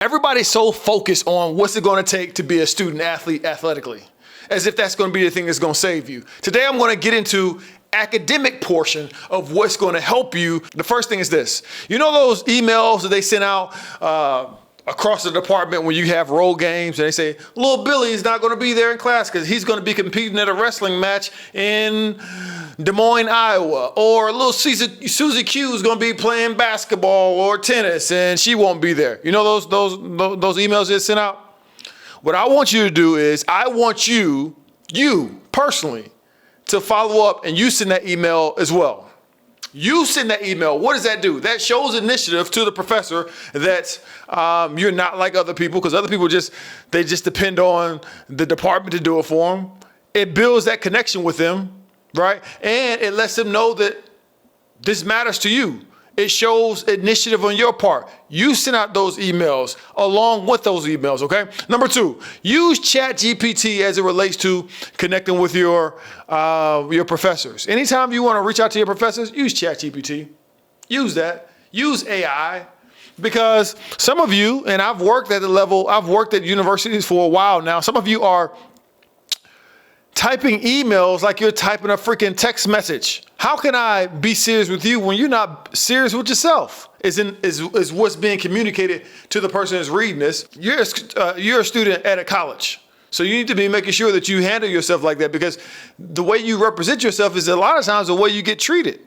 Everybody's so focused on what's it going to take to be a student athlete athletically, as if that's going to be the thing that's going to save you. Today, I'm going to get into academic portion of what's going to help you. The first thing is this. You know those emails that they send out across the department when you have road games and they say, little Billy is not going to be there in class because he's going to be competing at a wrestling match in Des Moines, Iowa, or little Susie Q is going to be playing basketball or tennis and she won't be there. You know those emails that sent out? What I want you to do is I want you personally to follow up and you send that email as well. You send that email. What does that do? That shows initiative to the professor that you're not like other people, because other people just depend on the department to do it for them. It builds that connection with them, right? And it lets them know that this matters to you. It shows initiative on your part. You send out those emails along with those emails, okay? Number 2, use ChatGPT as it relates to connecting with your professors. Anytime you want to reach out to your professors, use ChatGPT. Use that. Use AI. Because some of you, and I've worked at universities for a while now, some of you are typing emails like you're typing a freaking text message. How can I be serious with you when you're not serious with yourself? Is what's being communicated to the person that's reading this. You're a student at a college. So you need to be making sure that you handle yourself like that, because the way you represent yourself is a lot of times the way you get treated.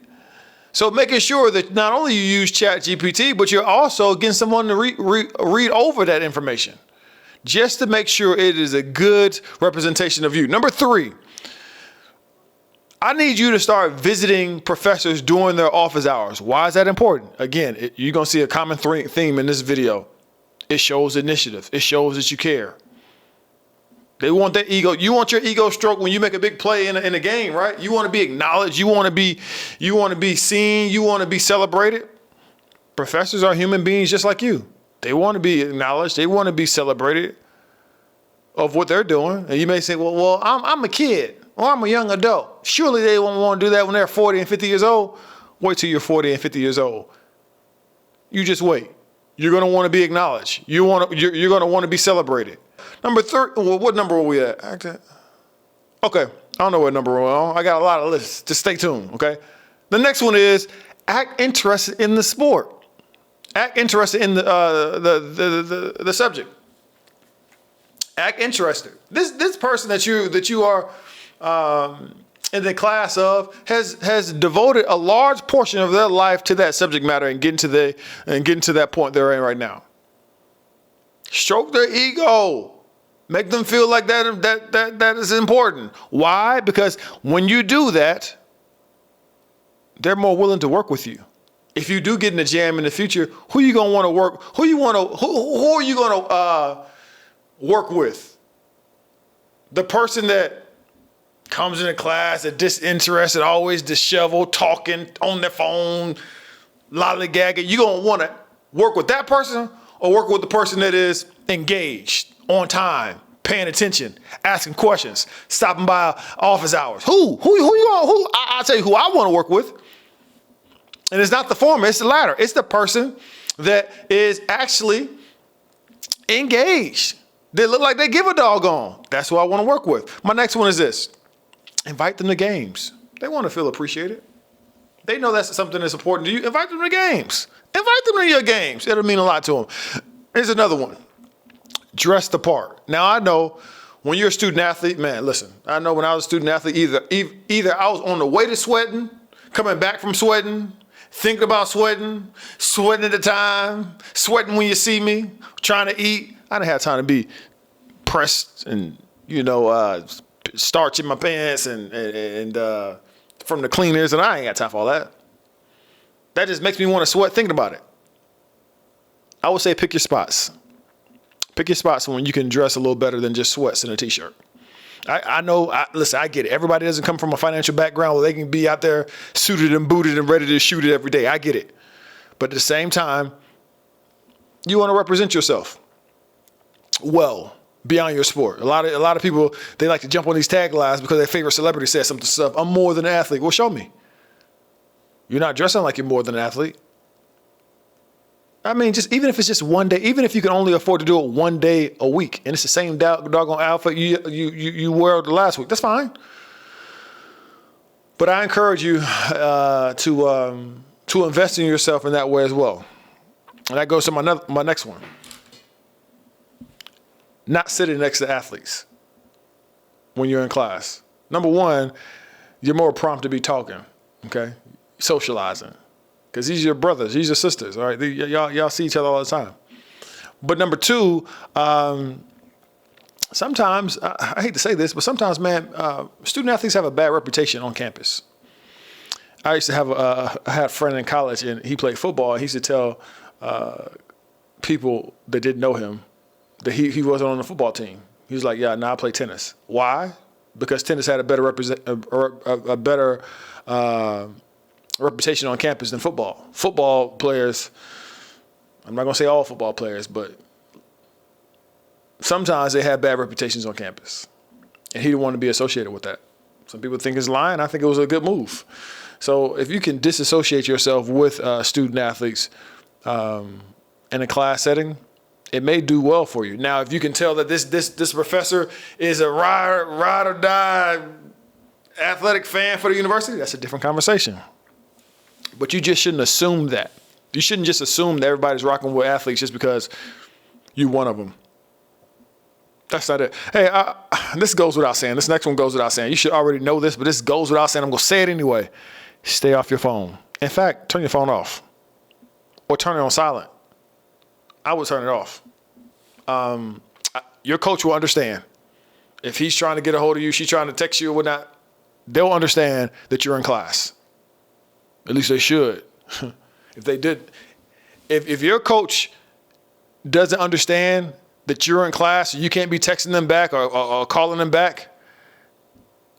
So making sure that not only you use ChatGPT, but you're also getting someone to read over that information, just to make sure it is a good representation of you. Number 3, I need you to start visiting professors during their office hours. Why is that important? Again, you're going to see a common theme in this video. It shows initiative. It shows that you care. They want that ego. You want your ego stroked when you make a big play in a game, right? You want to be acknowledged. You want to be seen. You want to be celebrated. Professors are human beings just like you. They want to be acknowledged. They want to be celebrated of what they're doing. And you may say, well, I'm a kid or I'm a young adult. Surely they won't want to do that when they're 40 and 50 years old. Wait till you're 40 and 50 years old. You just wait. You're going to want to be acknowledged. You're going to want to be celebrated. Number 3, well, what number are we at? Okay, I don't know what number we're on. I got a lot of lists. Just stay tuned, okay? The next one is act interested in the sport. Act interested in the subject. Act interested. This person that you are in the class of has devoted a large portion of their life to that subject matter and getting to that point they're in right now. Stroke their ego. Make them feel like that is important. Why? Because when you do that, they're more willing to work with you. If you do get in a jam in the future, who are you going to want to work? Who are you going to work with? The person that comes into class, that disinterested, always disheveled, talking on their phone, lollygagging. You going to want to work with that person or work with the person that is engaged, on time, paying attention, asking questions, stopping by office hours? Who I'll tell you who I want to work with. And it's not the former, it's the latter. It's the person that is actually engaged. They look like they give a doggone. That's who I want to work with. My next one is this. Invite them to games. They want to feel appreciated. They know that's something that's important to you. Invite them to games. Invite them to your games. It'll mean a lot to them. Here's another one. Dress the part. Now, I know when you're a student athlete, man, listen, I know when I was a student athlete, either I was on the way to sweating, coming back from sweating, thinking about sweating at the time, sweating when you see me, trying to eat. I didn't have time to be pressed and, starch in my pants and from the cleaners, and I ain't got time for all that. That just makes me want to sweat thinking about it. I would say pick your spots. Pick your spots when you can dress a little better than just sweats and a t-shirt. I know, listen, I get it. Everybody doesn't come from a financial background where they can be out there suited and booted and ready to shoot it every day. I get it. But at the same time, you want to represent yourself well beyond your sport. A lot of people, they like to jump on these taglines because their favorite celebrity says something stuff. I'm more than an athlete. Well, show me. You're not dressing like you're more than an athlete. I mean, just even if it's just one day, even if you can only afford to do it one day a week, and it's the same doggone outfit you wore the last week, that's fine. But I encourage you to invest in yourself in that way as well. And that goes to my next one. Not sitting next to athletes when you're in class. Number one, you're more prompt to be talking, okay? Socializing. Because these are your brothers, these are your sisters, all right? Y'all see each other all the time. But number two, sometimes, I hate to say this, but sometimes, man, student athletes have a bad reputation on campus. I used to have I had a friend in college, and he played football. And he used to tell people that didn't know him that he wasn't on the football team. He was like, yeah, I play tennis. Why? Because tennis had a better reputation on campus than football. Football players, I'm not going to say all football players, but sometimes they have bad reputations on campus. And he didn't want to be associated with that. Some people think it's lying. I think it was a good move. So if you can disassociate yourself with student athletes in a class setting, it may do well for you. Now, if you can tell that this professor is a ride or die athletic fan for the university, that's a different conversation. But you just shouldn't assume that. You shouldn't just assume that everybody's rocking with athletes just because you're one of them. That's not it. Hey, this goes without saying. This next one goes without saying. You should already know this, but this goes without saying. I'm going to say it anyway. Stay off your phone. In fact, turn your phone off. Or turn it on silent. I would turn it off. Your coach will understand. If he's trying to get a hold of you, she's trying to text you or whatnot, they'll understand that you're in class. At least they should. If they did, if your coach doesn't understand that you're in class, you can't be texting them back or calling them back,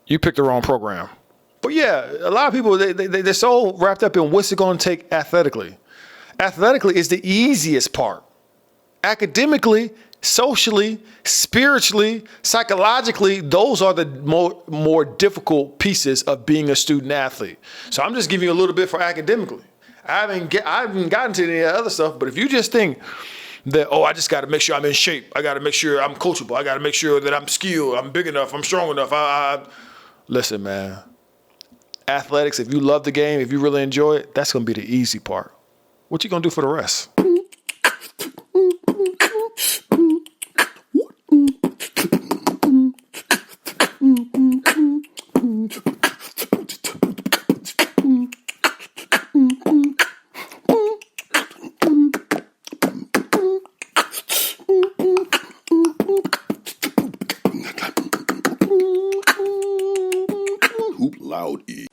you picked the wrong program. But yeah, a lot of people, they're so wrapped up in what's it going to take athletically. Athletically is the easiest part. Academically, socially, spiritually, psychologically, those are the more difficult pieces of being a student athlete. So I'm just giving you a little bit for academically. I haven't gotten to any other stuff, but if you just think that, I just got to make sure I'm in shape. I got to make sure I'm coachable. I got to make sure that I'm skilled. I'm big enough. I'm strong enough. Listen, man, athletics, if you love the game, if you really enjoy it, that's going to be the easy part. What you going to do for the rest? Hoop loud E.